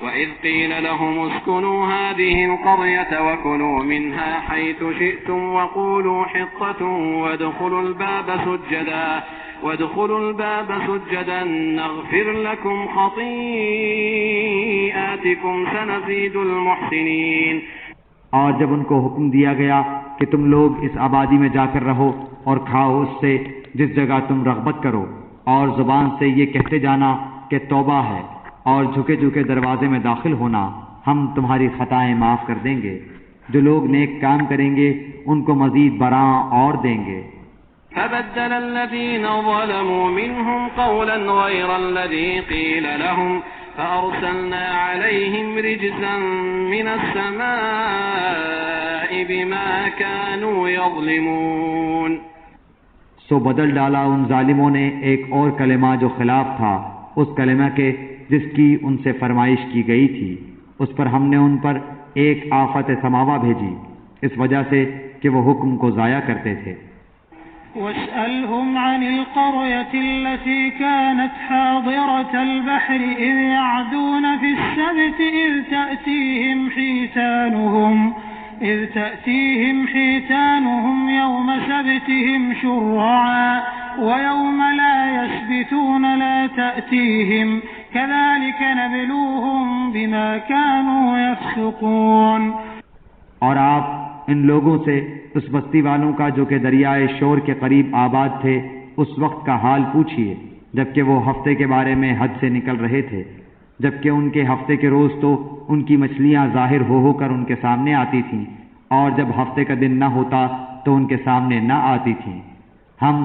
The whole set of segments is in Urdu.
وَإِذْ قِيلَ لَهُمُ اسْكُنُوا هَٰذِهِ الْقَرْيَةَ وَكُلُوا مِنْهَا حَيْثُ شِئْتُمْ وَقُولُوا حِطَّةٌ وَادْخُلُوا الْبَابَ سُجَّدًا نَّغْفِرْ لَكُمْ خَطِيئَاتِكُمْ سَنَزِيدُ الْمُحْسِنِينَ۔ اور جب ان کو حکم دیا گیا کہ تم لوگ اس آبادی میں جا کر رہو اور کھاؤ اس سے جس جگہ تم رغبت کرو، اور زبان سے یہ کہتے جانا کہ توبہ ہے، اور جھکے جھکے دروازے میں داخل ہونا، ہم تمہاری خطائیں معاف کر دیں گے۔ جو لوگ نیک کام کریں گے ان کو مزید برآں اور دیں گے۔ فبدل الذين ظلموا منهم قولا غير الذي قيل لهم فأرسلنا عليهم رجزا من السماء بما كانوا يظلمون۔ سو بدل ڈالا ان ظالموں نے ایک اور کلمہ جو خلاف تھا اس کلمہ کے جس کی ان سے فرمائش کی گئی تھی، اس پر ہم نے ان پر ایک آفت سماوا بھیجی، اس وجہ سے کہ وہ حکم کو ضائع کرتے تھے۔ واسألهم عن القرية التي كانت حاضرة البحر إذ يعدون في السبت إذ تأتيهم حيتانهم يوم سبتهم شرعا ويوم لا يسبتون لا تأتيهم كذلك نبلوهم بما كانوا يفسقون۔ اور آپ ان لوگوں سے اس بستی والوں کا جو کہ دریائے شور کے قریب آباد تھے اس وقت کا حال پوچھیے جبکہ وہ ہفتے کے بارے میں حد سے نکل رہے تھے، جبکہ ان کے ہفتے کے روز تو ان کی مچھلیاں ظاہر ہو کر ان کے سامنے آتی تھیں، اور جب ہفتے کا دن نہ ہوتا تو ان کے سامنے نہ آتی تھیں۔ ہم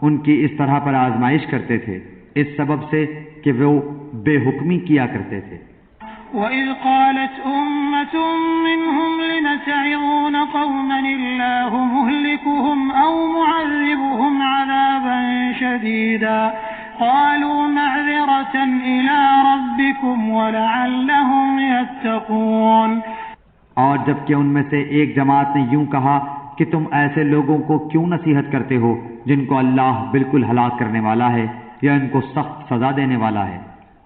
ان کی اس طرح پر آزمائش کرتے تھے اس سبب سے کہ وہ بے حکمی کیا کرتے تھے۔ وَإِذْ قَالَتْ أُمَّةٌ مِّنْهُمْ لِمَ تَعِظُونَ قَوْمًا اللَّهُ مُهْلِكُهُمْ أَوْ مُعَذِّبُهُمْ عَذَابًا شَدِيدًا قَالُوا مَعْذِرَةً إِلَىٰ رَبِّكُمْ وَلَعَلَّهُمْ يَتَّقُونَ۔ اور جبکہ ان میں سے ایک جماعت نے یوں کہا کہ تم ایسے لوگوں کو کیوں نصیحت کرتے ہو جن کو اللہ بالکل ہلاک کرنے والا ہے یا ان کو سخت سزا دینے والا ہے۔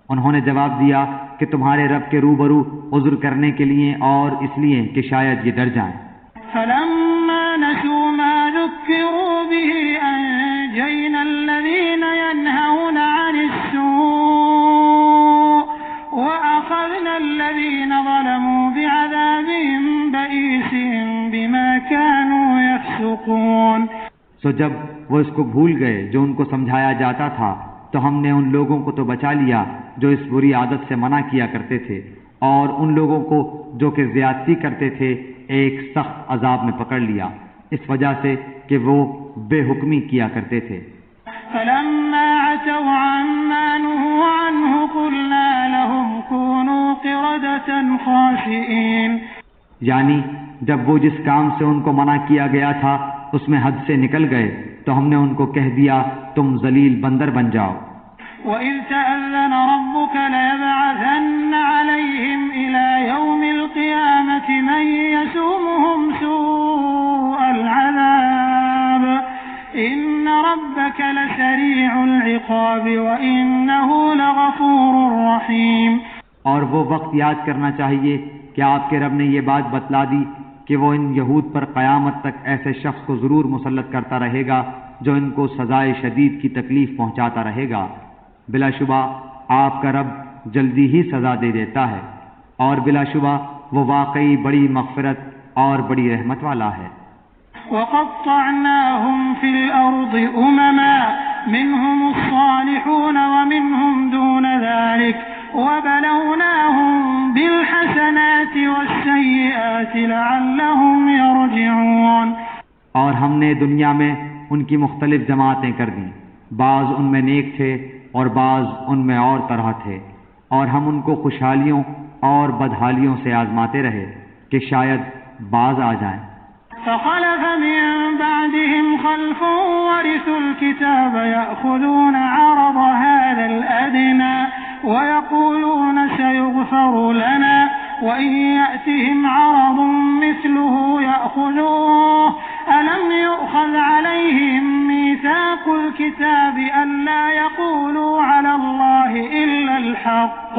انہوں نے جواب دیا کہ تمہارے رب کے روبرو عذر کرنے کے لیے اور اس لیے کہ شاید یہ ڈر جائیں۔ فَلَمَّا نَسُوا مَا ذُكِّرُوا بِهِ أَنجَيْنَا الَّذِينَ يَنْهَوْنَ عَنِ السُّوءِ وَأَخَذْنَا الَّذِينَ ظَلَمُوا بِعَذَابٍ بَئِيسٍ بِمَا كَانُوا يَفْسُقُونَ۔ سو جب وہ اس کو بھول گئے جو ان کو سمجھایا جاتا تھا تو ہم نے ان لوگوں کو تو بچا لیا جو اس بری عادت سے منع کیا کرتے تھے، اور ان لوگوں کو جو کہ زیادتی کرتے تھے ایک سخت عذاب میں پکڑ لیا اس وجہ سے کہ وہ بے حکمی کیا کرتے تھے۔ فَلَمَّا عَتَوْا عَمَّا نُهُوا عَنْهُ قُلْنَا لَهُمْ كُونُوا قِرَدَةً خَاسِئِينَ، یعنی جب وہ جس کام سے ان کو منع کیا گیا تھا اس میں حد سے نکل گئے تو ہم نے ان کو کہہ دیا تم ذلیل بندر بن جاؤ۔ وَإِذْ تَأَذَّنَ رَبُّكَ لَيَبْعَثَنَّ عَلَيْهِمْ إِلَى يَوْمِ الْقِيَامَةِ مَن يَسُومُهُمْ سُوءَ الْعَذَابِ إِنَّ رَبَّكَ لَسَرِيعُ الْعِقَابِ وَإِنَّهُ لَغَفُورٌ رَّحِيمٌ۔ اور وہ وقت یاد کرنا چاہیے کہ آپ کے رب نے یہ بات بتلا دی کہ وہ ان یہود پر قیامت تک ایسے شخص کو ضرور مسلط کرتا رہے گا جو ان کو سزائے شدید کی تکلیف پہنچاتا رہے گا۔ بلا شبہ آپ کا رب جلدی ہی سزا دے دیتا ہے، اور بلا شبہ وہ واقعی بڑی مغفرت اور بڑی رحمت والا ہے۔ وَقَطَّعْنَاهُمْ فِي الْأَرْضِ أُمَمًا مِّنْهُمُ الصَّالِحُونَ وَمِنْهُمْ دُونَ ذَلِكَ وَبَلَوْنَاهُمْ بِالْحَسَنَاتِ وَالسَّيِّئَاتِ لَعَلَّهُمْ يَرْجِعُونَ۔ اور ہم نے دنیا میں ان کی مختلف جماعتیں کر دیں، بعض ان میں نیک تھے اور بعض ان میں اور طرح تھے، اور ہم ان کو خوشحالیوں اور بدحالیوں سے آزماتے رہے کہ شاید باز آ جائیں۔ فخلف من بعدهم خلف ورثوا الكتاب يأخذون عرض هذا الأدنى ويقولون سيغفر لنا وإن يأتهم عرض مثله يأخذوه ألم يؤخذ عليهم ميثاق الكتاب ألا يقولوا على الله الله إلا الحق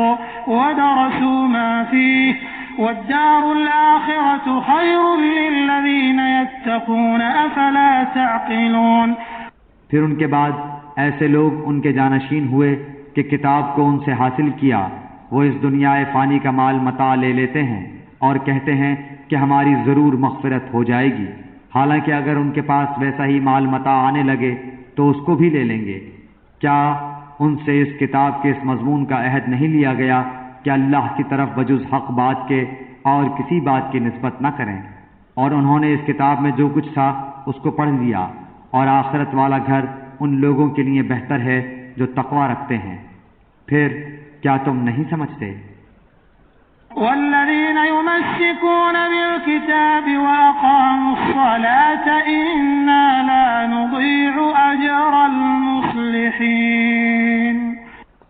ودرسوا ما فيه والدار الآخرة خير للذين يتقون أفلا تعقلون۔ پھر ان کے بعد ایسے لوگ ان کے جانشین ہوئے کہ کتاب کو ان سے حاصل کیا، وہ اس دنیا فانی کا مال متاع لے لیتے ہیں اور کہتے ہیں کہ ہماری ضرور مغفرت ہو جائے گی، حالانکہ اگر ان کے پاس ویسا ہی مال متاع آنے لگے تو اس کو بھی لے لیں گے۔ کیا ان سے اس کتاب کے اس مضمون کا عہد نہیں لیا گیا کہ اللہ کی طرف بجز حق بات کے اور کسی بات کی نسبت نہ کریں؟ اور انہوں نے اس کتاب میں جو کچھ تھا اس کو پڑھ لیا، اور آخرت والا گھر ان لوگوں کے لیے بہتر ہے جو تقوی رکھتے ہیں۔ پھر کیا تم نہیں سمجھتے؟ والذين يمسكون بالكتاب وأقاموا الصلاة إنا لا نضيع أجر المصلحين۔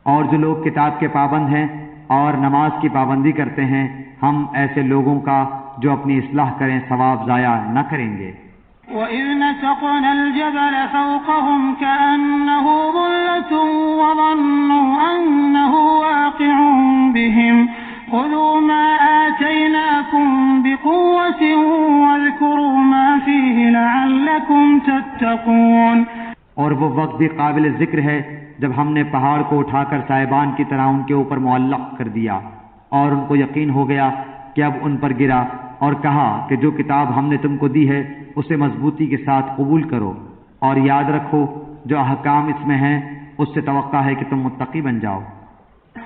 اور جو لوگ کتاب کے پابند ہیں اور نماز کی پابندی کرتے ہیں، ہم ایسے لوگوں کا جو اپنی اصلاح کریں ثواب ضائع نہ کریں گے۔ وَإِذْ نَتَقْنَا الْجَبَلَ فَوْقَهُمْ كَأَنَّهُ ظُلَّةٌ وَظَنُّوا أَنَّهُ وَاقِعٌ بِهِمْ خُذُوا مَا آتَيْنَاكُمْ بِقُوَّةٍ وَاذْكُرُوا مَا فِيهِ لَعَلَّكُمْ تَتَّقُونَ۔ اور وہ وقت بھی قابل ذکر ہے جب ہم نے پہاڑ کو اٹھا کر صاحبان کی طرح ان کے اوپر معلق کر دیا، اور ان کو یقین ہو گیا کہ اب ان پر گرا، اور کہا کہ جو کتاب ہم نے تم کو دی ہے اسے مضبوطی کے ساتھ قبول کرو، اور یاد رکھو جو احکام اس میں ہیں اس سے توقع ہے کہ تم متقی بن جاؤ۔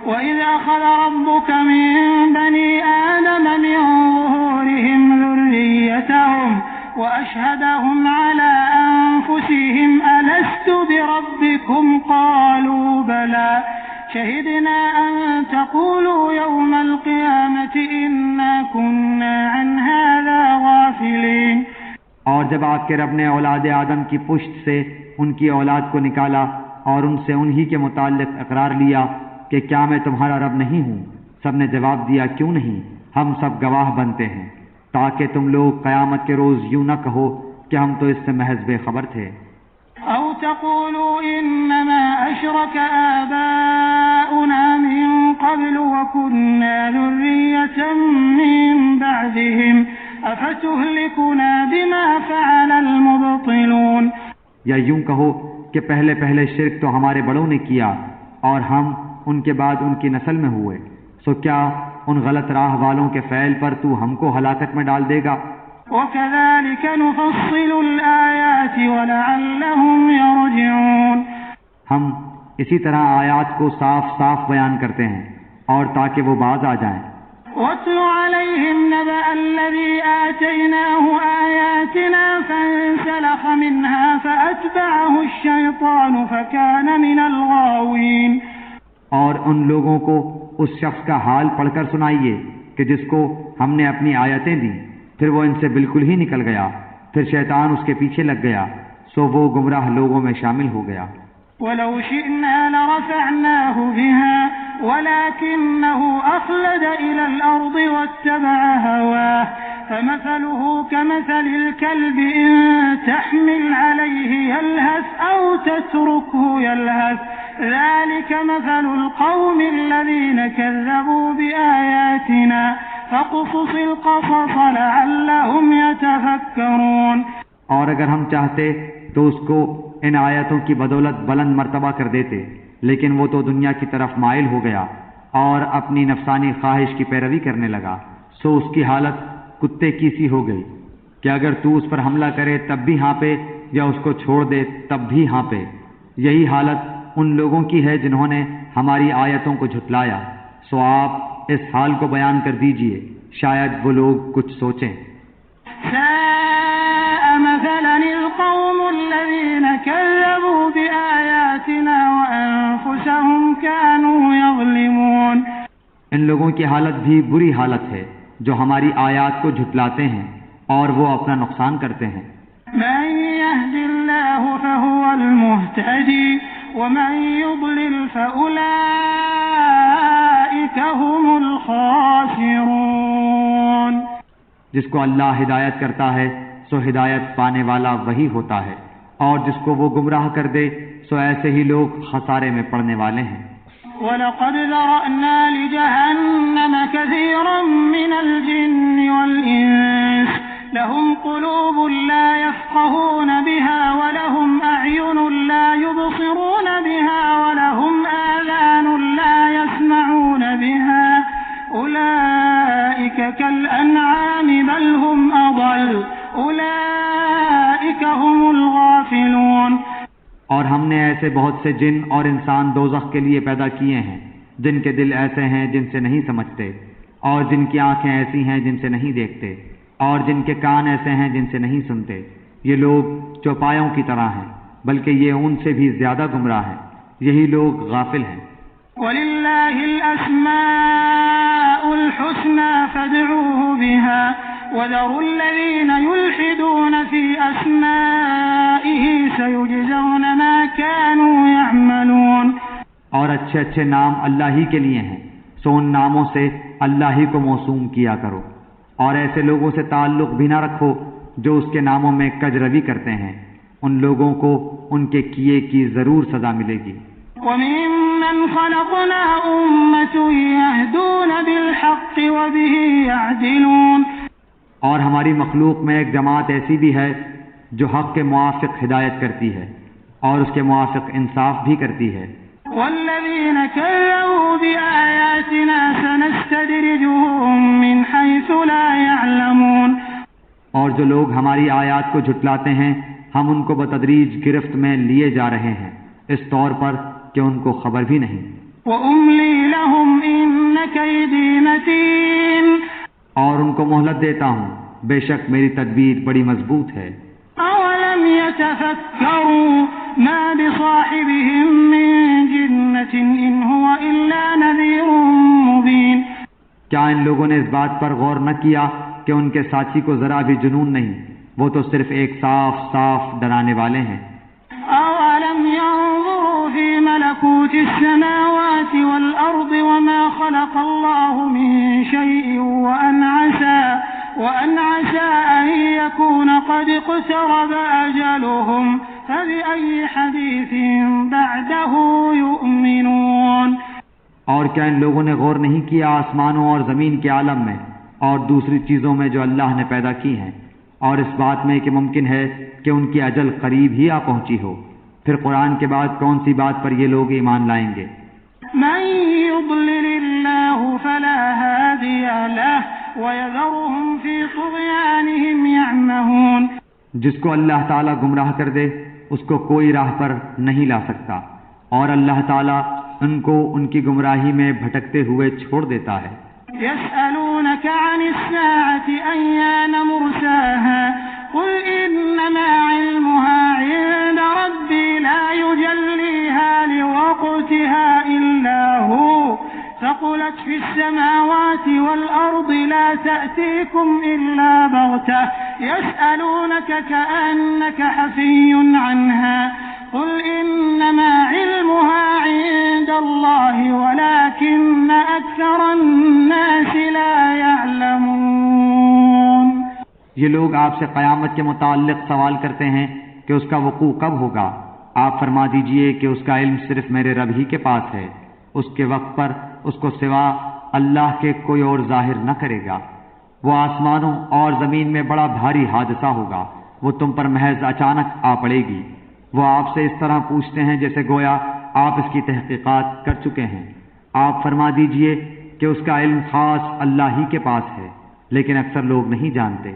وَإِذْ أَخَذَ رَبُّكَ مِن بَنِي آدَمَ مِن ظُهُورِهِمْ ذُرِّيَّتَهُمْ وَأَشْهَدَهُمْ عَلَىٰ أَنفُسِهِمْ أَلَسْتُ بِرَبِّكُمْ قَالُوا بَلَىٰ شَهِدْنَا أَن تَقُولُوا يَوْمَ الْقِيَامَةِ إِنَّا كُنَّا عَنْ هَٰذَا غَافِلِينَ۔ اور جب آپ کے رب نے اولاد آدم کی پشت سے ان کی اولاد کو نکالا اور ان سے انہی کے متعلق اقرار لیا کہ کیا میں تمہارا رب نہیں ہوں، سب نے جواب دیا کیوں نہیں، ہم سب گواہ بنتے ہیں، تاکہ تم لوگ قیامت کے روز یوں نہ کہو کہ ہم تو اس سے محض بے خبر تھے۔ أو تقولوا إنما أشرك آباؤنا من قبل وكنا ذرية من بعدهم أفتهلكنا بما فعل المبطلون۔ یا یوں کہو کہ پہلے پہلے شرک تو ہمارے بڑوں نے کیا اور ہم ان کے بعد ان کی نسل میں ہوئے، سو کیا ان غلط راہ والوں کے فعل پر تو ہم کو ہلاکت میں ڈال دے گا؟ وَكَذَلِكَ نُفَصِّلُ الْآيَاتِ وَلَعَلَّهُمْ يَرْجِعُونَ۔ ہم اسی طرح آیات کو صاف صاف بیان کرتے ہیں اور تاکہ وہ باز آ جائیں۔ وَاتْلُ عَلَيْهِمْ نَبَأَ الَّذِي آتَيْنَاهُ آيَاتِنَا فَانسَلَخَ مِنْهَا فَأَتْبَعَهُ الشَّيْطَانُ فَكَانَ مِنَ الْغَاوِينَ۔ اور ان لوگوں کو اس شخص کا حال پڑھ کر سنائیے کہ جس کو ہم نے اپنی آیتیں دیں، پھر وہ ان سے بالکل ہی نکل گیا، پھر شیطان اس کے پیچھے لگ گیا، سو وہ گمراہ لوگوں میں شامل ہو گیا۔ وَلَوْ شِئْنَا لَرَفَعْنَاهُ بِهَا وَلَكِنَّهُ أَخْلَدَ إِلَى الْأَرْضِ وَاتَّبَعَ هَوَاهُ فَمَثَلُهُ كَمَثَلِ الْكَلْبِ إِن تَحْمِلْ عَلَيْهِ يَلْهَثْ أَوْ تَتْرُكْهُ يَلْهَث ذَلِكَ مَثَلُ الْقَوْمِ الَّذِينَ كَذَّبُوا بِآيَاتِنَا فَاقْصُصِ الْقَصَصَ لَعَلَّهُمْ يَتَفَكَّرُونَ۔ اور اگر ہم چاہتے تو اس کو ان آیتوں کی بدولت بلند مرتبہ کر دیتے، لیکن وہ تو دنیا کی طرف مائل ہو گیا اور اپنی نفسانی خواہش کی پیروی کرنے لگا، سو اس کی حالت کتے کی سی ہو گئی کہ اگر تو اس پر حملہ کرے تب بھی ہانپے یا اس کو چھوڑ دے تب بھی ہانپے۔ یہی حالت ان لوگوں کی ہے جنہوں نے ہماری آیتوں کو جھٹلایا، سو آپ اس حال کو بیان کر دیجئے، شاید وہ لوگ کچھ سوچیں۔ ساء مثلا القوم الذين كذبوا بآياتنا وأنفسهم كانوا يظلمون۔ ان لوگوں کی حالت بھی بری حالت ہے جو ہماری آیات کو جھٹلاتے ہیں اور وہ اپنا نقصان کرتے ہیں۔ من يهد الله فهو المهتدي ومن يضلل فأولئك هم الخاسرون۔ جس کو اللہ ہدایت کرتا ہے سو ہدایت پانے والا وہی ہوتا ہے، اور جس کو وہ گمراہ کر دے سو ایسے ہی لوگ خسارے میں پڑنے والے ہیں۔ وَلَقَدْ ذَرَأْنَا لِجَهَنَّمَ كَثِيرًا مِنَ الْجِنِّ وَالْإِنسِ لَهُمْ قُلُوبٌ لَّا يَفْقَهُونَ بِهَا وَلَهُمْ أَعْيُنٌ لَّا يُبْصِرُونَ بِهَا وَلَهُمْ آذَانٌ لَّا يَسْمَعُونَ بِهَا أُولَٰئِكَ كَالْأَنْعَامِ بَلْ هُمْ أَضَلُّ أُولَٰئِكَ هُمُ الْغَافِلُونَ۔ اور ہم نے ایسے بہت سے جن اور انسان دوزخ کے لیے پیدا کیے ہیں جن کے دل ایسے ہیں جن سے نہیں سمجھتے، اور جن کی آنکھیں ایسی ہیں جن سے نہیں دیکھتے، اور جن کے کان ایسے ہیں جن سے نہیں سنتے۔ یہ لوگ چوپایوں کی طرح ہیں، بلکہ یہ ان سے بھی زیادہ گمراہ ہیں۔ یہی لوگ غافل ہیں۔ وَلِلَّهِ الْأَسْمَاءُ الْحُسْنَى فَادْعُوهُ بِهَا وَذَرُوا الَّذِينَ يُلْحِدُونَ فِي أَسْمَائِهِ سَيُجْزَوْنَ مَا كَانُوا يَعْمَلُونَ۔ اور اچھے اچھے نام اللہ ہی کے لیے ہیں، سو ان ناموں سے اللہ ہی کو موسوم کیا کرو، اور ایسے لوگوں سے تعلق بھی نہ رکھو جو اس کے ناموں میں کجروی کرتے ہیں، ان لوگوں کو ان کے کیے کی ضرور سزا ملے گی۔ وَمِمَّنْ خَلَقْنَا أُمَّةٌ يَهْدُونَ بِالْحَقِّ وَبِهِ يَعْدِلُونَ۔ اور ہماری مخلوق میں ایک جماعت ایسی بھی ہے جو حق کے موافق ہدایت کرتی ہے اور اس کے موافق انصاف بھی کرتی ہے۔ وَالَّذِينَ كَذَّبُوا بِآيَاتِنَا سَنَسْتَدْرِجُهُم مِّنْ حَيْثُ لَا يَعْلَمُونَ۔ اور جو لوگ ہماری آیات کو جھٹلاتے ہیں ہم ان کو بتدریج گرفت میں لیے جا رہے ہیں، اس طور پر کہ ان کو خبر بھی نہیں۔ وَأُمْلِي لَهُمْ إِنَّ كَيْدِي مَتِينٌ۔ اور ان کو مہلت دیتا ہوں، بے شک میری تدبیر بڑی مضبوط ہے۔ أَوَلَمْ يَتَفَكَّرُوا مَا بِصَاحِبِهِم مِّن جِنَّةٍ إِنْ هُوَ إِلَّا نَذِيرٌ مُّبِينٌ۔ کیا ان لوگوں نے اس بات پر غور نہ کیا کہ ان کے ساتھی کو ذرا بھی جنون نہیں، وہ تو صرف ایک صاف صاف ڈرانے والے ہیں۔ أَوَلَمْ يَنظُرُوا فِي مَلَكُوتِ السَّمَاوَاتِ وَالْأَرْضِ وَمَا خَلَقَ اللَّهُ مِن شَيْءٍ وَأَنْ عَسَىٰ أَن يَكُونَ قَدِ اقْتَرَبَ أَجَلُهُمْ فَبِأَيِّ حَدِيثٍ بَعْدَهُ يُؤْمِنُونَ۔ اور کیا ان لوگوں نے غور نہیں کیا آسمانوں اور زمین کے عالم میں اور دوسری چیزوں میں جو اللہ نے پیدا کی ہیں، اور اس بات میں کہ ممکن ہے کہ ان کی اجل قریب ہی آ پہنچی ہو، پھر قرآن کے بعد کون سی بات پر یہ لوگ ایمان لائیں گے؟ مَن يُضْلِلِ اللَّهُ فَلَا هَادِيَ لَهُ وَيَذَرُهُمْ فِي طُغْيَانِهِمْ يَعْمَهُونَ۔ جس کو اللہ تعالیٰ گمراہ کر دے اس کو کوئی راہ پر نہیں لا سکتا، اور اللہ تعالیٰ ان کو ان کی گمراہی میں بھٹکتے ہوئے چھوڑ دیتا ہے۔ يَسْأَلُونَكَ عَنِ السَّاعَةِ أَيَّانَ مُرْسَاهَا قُلْ إِنَّمَا عِلْمُهَا عِندَ رَبِّي لَا يُجَلِّيهَا لِوَقْتِهَا إِلَّا هُوَ ثَقُلَتْ فِي السَّمَاوَاتِ وَالْأَرْضِ لَا تَأْتِيكُمْ إِلَّا بَغْتَةً يَسْأَلُونَكَ كَأَنَّكَ حَفِيٌّ عَنْهَا قُلْ إِنَّمَا عِلْمُهَا عِندَ اللَّهِ وَلَكِنَّ أَكْثَرَ النَّاسِ لَا يَعْلَمُونَ۔ یہ لوگ آپ سے قیامت کے متعلق سوال کرتے ہیں کہ اس کا وقوع کب ہوگا۔ آپ فرما دیجئے کہ اس کا علم صرف میرے رب ہی کے پاس ہے، اس کے وقت پر اس کو سوا اللہ کے کوئی اور ظاہر نہ کرے گا۔ وہ آسمانوں اور زمین میں بڑا بھاری حادثہ ہوگا، وہ تم پر محض اچانک آ پڑے گی۔ وہ آپ سے اس طرح پوچھتے ہیں جیسے گویا آپ اس کی تحقیقات کر چکے ہیں۔ آپ فرما دیجئے کہ اس کا علم خاص اللہ ہی کے پاس ہے، لیکن اکثر لوگ نہیں جانتے۔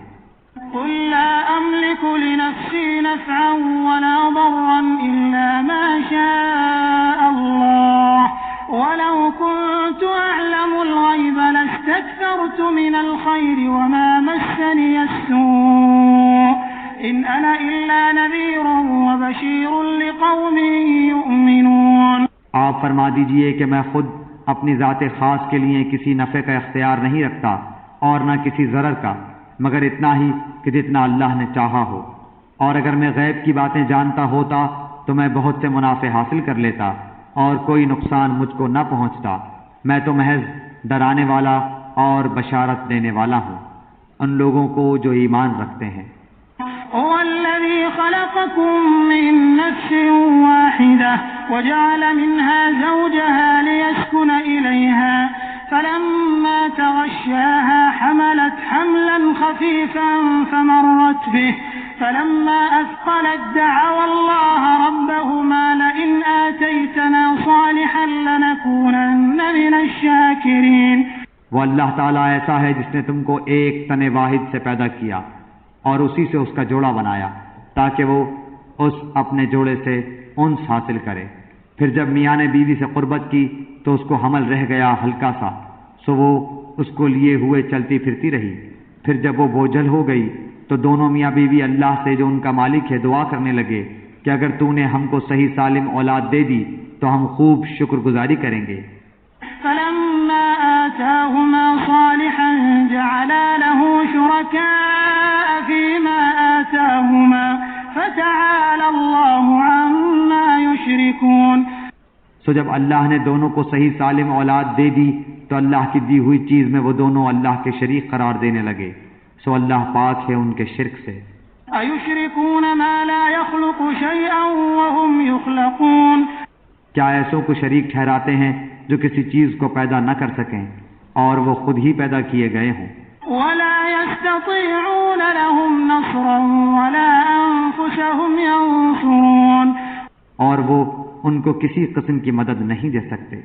قُل لَّا أَمْلِكُ لِنَفْسِي نَفْعًا وَلَا ضَرًّا إِلَّا مَا شَاءَ اللَّهُ وَلَوْ كُنتُ أَعْلَمُ الْغَيْبَ لَاسْتَكْثَرْتُ مِنَ الْخَيْرِ وَمَا مَسَّنِيَ السُّوءُ إِنْ أَنَا إِلَّا نَذِيرٌ وَبَشِيرٌ لِقَوْمٍ يُؤْمِنُونَ۔ آپ فرما دیجئے کہ میں خود اپنی ذات خاص کے لیے کسی نفع کا اختیار نہیں رکھتا اور نہ کسی ضرر کا، مگر اتنا ہی کہ جتنا اللہ نے چاہا ہو، اور اگر میں غیب کی باتیں جانتا ہوتا تو میں بہت سے منافع حاصل کر لیتا اور کوئی نقصان مجھ کو نہ پہنچتا۔ میں تو محض ڈرانے والا اور بشارت دینے والا ہوں ان لوگوں کو جو ایمان رکھتے ہیں۔ هو الذي خلقكم من نفس واحدة وجعل منها زوجها ليسكن إليها فلما تغشاها حملت حملا خفيفا فمرت به فلما أثقلت دعوا الله ربهما لئن آتيتنا صالحا لنكونن من الشاكرين. وہ اللہ تعالیٰ ایسا ہے جس نے تم کو ایک تن واحد سے پیدا کیا اور اسی سے اس کا جوڑا بنایا تاکہ وہ اس اپنے جوڑے سے انس حاصل کرے. پھر جب میاں نے بیوی سے قربت کی تو اس کو حمل رہ گیا ہلکا سا، سو وہ اس کو لیے ہوئے چلتی پھرتی رہی. پھر جب وہ بوجھل ہو گئی تو دونوں میاں بیوی اللہ سے جو ان کا مالک ہے دعا کرنے لگے کہ اگر تو نے ہم کو صحیح سالم اولاد دے دی تو ہم خوب شکر گزاری کریں گے. فلما آتاهما صالحا جعلا له شركاء فيما آتاهما فتعالى الله عما يشركون. سو جب اللہ نے دونوں کو صحیح سالم اولاد دے دی تو اللہ کی دی ہوئی چیز میں وہ دونوں اللہ کے شریک قرار دینے لگے. سو اللہ پاک ہے ان کے شرک سے. أَيُشْرِكُونَ مَا لَا يَخْلُقُ شَيْئًا وَهُمْ يُخْلَقُونَ. کیا ایسوں کو شریک ٹھہراتے ہیں جو کسی چیز کو پیدا نہ کر سکیں اور وہ خود ہی پیدا کیے گئے ہوں. وَلَا يَسْتَطِيعُونَ لَهُمْ نَصْرًا وَلَا أَنفُسَهُمْ يَنصُرُونَ. اور وہ ان کو کسی قسم کی مدد نہیں دے سکتے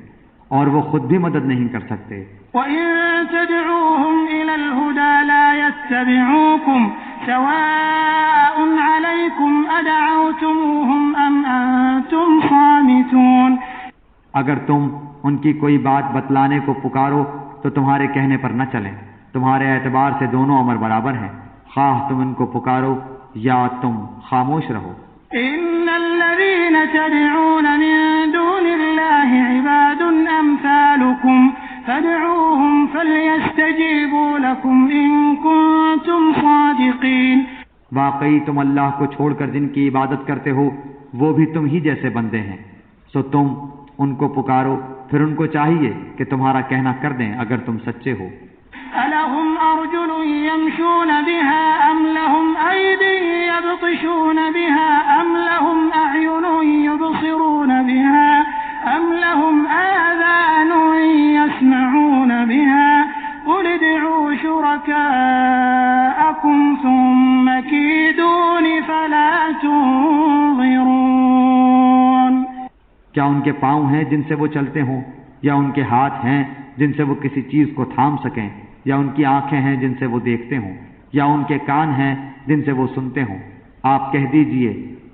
اور وہ خود بھی مدد نہیں کر سکتے. وَإِن تَدْعُوهُمْ إِلَى الْهُدَى لَا يَتَّبِعُوكُمْ سَوَاءٌ عَلَيْكُمْ أَدَعَوْتُمُوهُمْ أَمْ أَنْتُمْ صَامِتُونَ. اگر تم ان کی کوئی بات بتلانے کو پکارو تو تمہارے کہنے پر نہ چلیں. تمہارے اعتبار سے دونوں امر برابر ہیں، خواہ تم ان کو پکارو یا تم خاموش رہو. إن الذين تدعون من دون الله عباد أمثالكم فادعوهم فليستجيبوا لكم إن كنتم صادقين. واقعی تم اللہ کو چھوڑ کر جن کی عبادت کرتے ہو وہ بھی تم ہی جیسے بندے ہیں، سو تم ان کو پکارو، پھر ان کو چاہیے کہ تمہارا کہنا کر دیں اگر تم سچے ہو. أَلَهُمْ أَرْجُلٌ يَمْشُونَ بِهَا أَمْ لَهُمْ أَيْدٍ يَبْطِشُونَ بِهَا أَمْ لَهُمْ أَعْيُنٌ يُبْصِرُونَ بِهَا أَمْ لَهُمْ آذَانٌ يَسْمَعُونَ بِهَا قُلِ ادْعُوا شُرَكَاءَكُمْ ثُمَّ كِيدُونِ فَلَا تُنظِرُونَ. کیا ان کے پاؤں ہیں جن سے وہ چلتے ہوں، یا ان کے ہاتھ ہیں جن سے وہ کسی چیز کو تھام سکیں، یا ان کی آنکھیں ہیں جن سے وہ دیکھتے ہوں، یا ان کے کان ہیں جن سے وہ سنتے ہوں. آپ کہہ دیجئے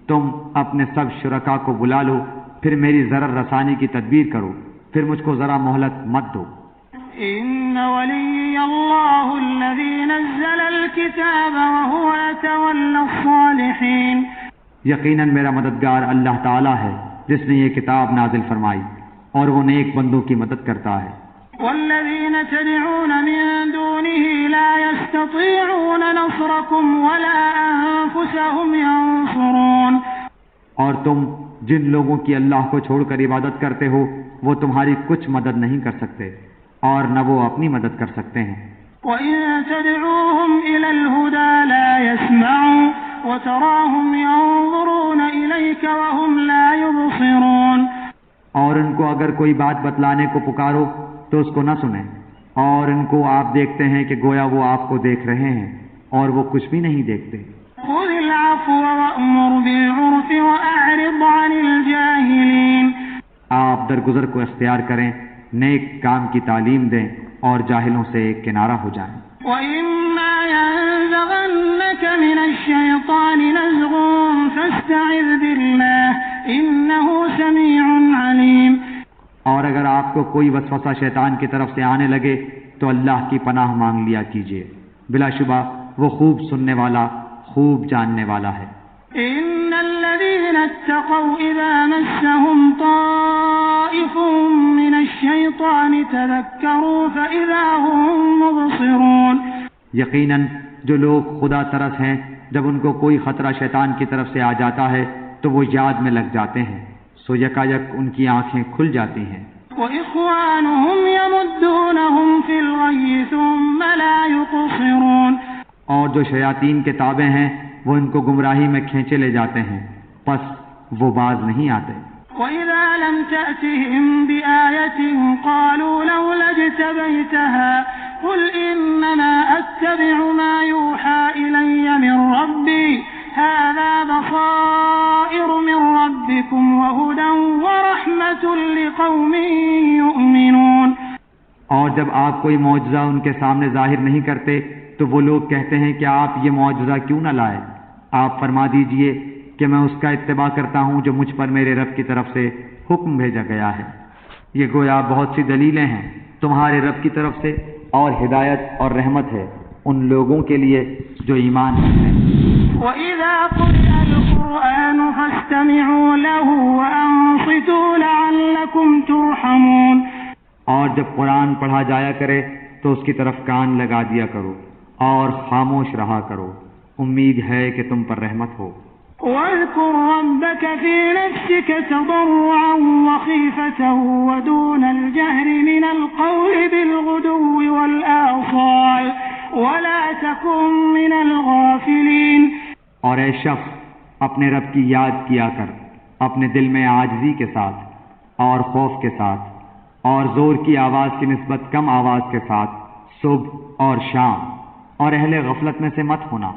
تم اپنے سب شرکا کو بلا لو، پھر میری ضرر رسانی کی تدبیر کرو، پھر مجھ کو ذرا مہلت مت دو. إن ولي الله الذي نزل الكتاب وهو يتولى الصالحين. یقیناً میرا مددگار اللہ تعالی ہے جس نے یہ کتاب نازل فرمائی اور وہ نیک بندوں کی مدد کرتا ہے. والذين تدعون من دونه لا يستطيعون نصركم ولا أنفسهم ينصرون. اور تم جن لوگوں کی اللہ کو چھوڑ کر عبادت کرتے ہو وہ تمہاری کچھ مدد نہیں کر سکتے اور نہ وہ اپنی مدد کر سکتے ہیں. وَإِن تَدْعُوهُمْ إِلَى الْهُدَى لَا يَسْمَعُوا وَتَرَاهُمْ يَنظُرُونَ إِلَيْكَ وَهُمْ لَا يُبْصِرُونَ. اور ان کو اگر کوئی بات بتلانے کو پکارو تو اس کو نہ سنیں، اور ان کو آپ دیکھتے ہیں کہ گویا وہ آپ کو دیکھ رہے ہیں اور وہ کچھ بھی نہیں دیکھتے. خُذِ الْعَفْوَ وَأْمُرْ بِالْعُرْفِ وَأَعْرِضْ عَنِ الْجَاهِلِينَ. آپ درگزر کو اختیار کریں، نیک کام کی تعلیم دیں اور جاہلوں سے ایک کنارہ ہو جائیں. وَإِمَّا يَنزَغَنَّكَ مِنَ الشَّيْطَانِ نَزْغٌ فَاسْتَعِذْ بِاللَّهِ إِنَّهُ سَمِيعٌ عَلِيمٌ. اور اگر آپ کو کوئی وسوسہ شیطان کی طرف سے آنے لگے تو اللہ کی پناہ مانگ لیا کیجیے، بلا شبہ وہ خوب سننے والا، خوب جاننے والا ہے. إِنَّ الَّذِينَ اتَّقَوْا إِذَا مَسَّهُمْ طَائِفٌ مِّنَ الشَّيْطَانِ تَذَكَّرُوا فَإِذَا هُم مُّبْصِرُونَ. یقیناً جو لوگ خدا ترس ہیں جب ان کو کوئی خطرہ شیطان کی طرف سے آ جاتا ہے تو وہ یاد میں لگ جاتے ہیں، سو یکا یک ان کی آنکھیں کھل جاتی ہیں. وَإِخْوَانُهُمْ يَمُدُّونَهُمْ فِي الْغَيِّ ثُمَّ لَا يُقْصِرُونَ. اور جو شیاطین کے تابع ہیں وہ ان کو گمراہی میں کھینچے لے جاتے ہیں، پس وہ باز نہیں آتے۔ وَإِذَا لَمْ تَأْتِهِمْ بِآيَةٍ قَالُوا لَوْلَا اجْتَبَيْتَهَا قُلْ إِنَّمَا أَتَّبِعُ مَا يُوحَى إِلَيَّ مِنْ رَبِّي هَذَا بَصَائِرُ مِنْ رَبِّكُمْ وَهُدًى وَرَحْمَةٌ لِقَوْمٍ يُؤْمِنُونَ۔ اور جب آپ کوئی معجزہ ان کے سامنے ظاہر نہیں کرتے تو وہ لوگ کہتے ہیں کہ آپ یہ معجزہ کیوں نہ لائے؟ آپ فرما دیجئے کہ میں اس کا اتباع کرتا ہوں جو مجھ پر میرے رب کی طرف سے حکم بھیجا گیا ہے۔ یہ گویا بہت سی دلیلیں ہیں تمہارے رب کی طرف سے، اور ہدایت اور رحمت ہے ان لوگوں کے لیے جو ایمان رکھتے ہیں۔ وَإِذَا قُرِئَ الْقُرْآنُ فَاسْتَمِعُوا لَهُ وَأَنصِتُوا لَعَلَّكُمْ تُرْحَمُونَ۔ اور جب قرآن پڑھا جایا کرے تو اس کی طرف کان لگا دیا کرو اور خاموش رہا کرو، امید ہے کہ تم پر رحمت ہو۔ وَاذْكُرْ رَبَّكَ فِي نَفْسِكَ تَضَرُّعًا وَخِيفَةً وَدُونَ الْجَهْرِ مِنَ الْقَوْلِ بِالْغُدُوِّ وَالْآصَالِ وَلَا تَكُن مِّنَ الْغَافِلِينَ۔ اور اے شخص، اپنے رب کی یاد کیا کر اپنے دل میں عاجزی کے ساتھ اور خوف کے ساتھ، اور زور کی آواز کی نسبت کم آواز کے ساتھ صبح اور شام، اور اہل غفلت میں سے مت ہونا۔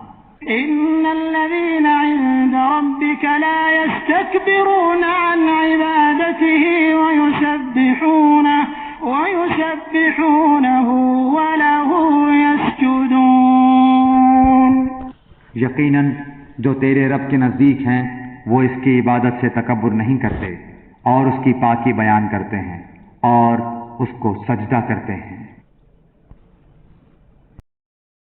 إن الذين عند ربك لا يستكبرون عن عبادته ويسبحونه وله يسجدون۔ یقیناً جو تیرے رب کے نزدیک ہیں وہ اس کی عبادت سے تکبر نہیں کرتے، اور اس کی پاکی بیان کرتے ہیں اور اس کو سجدہ کرتے ہیں۔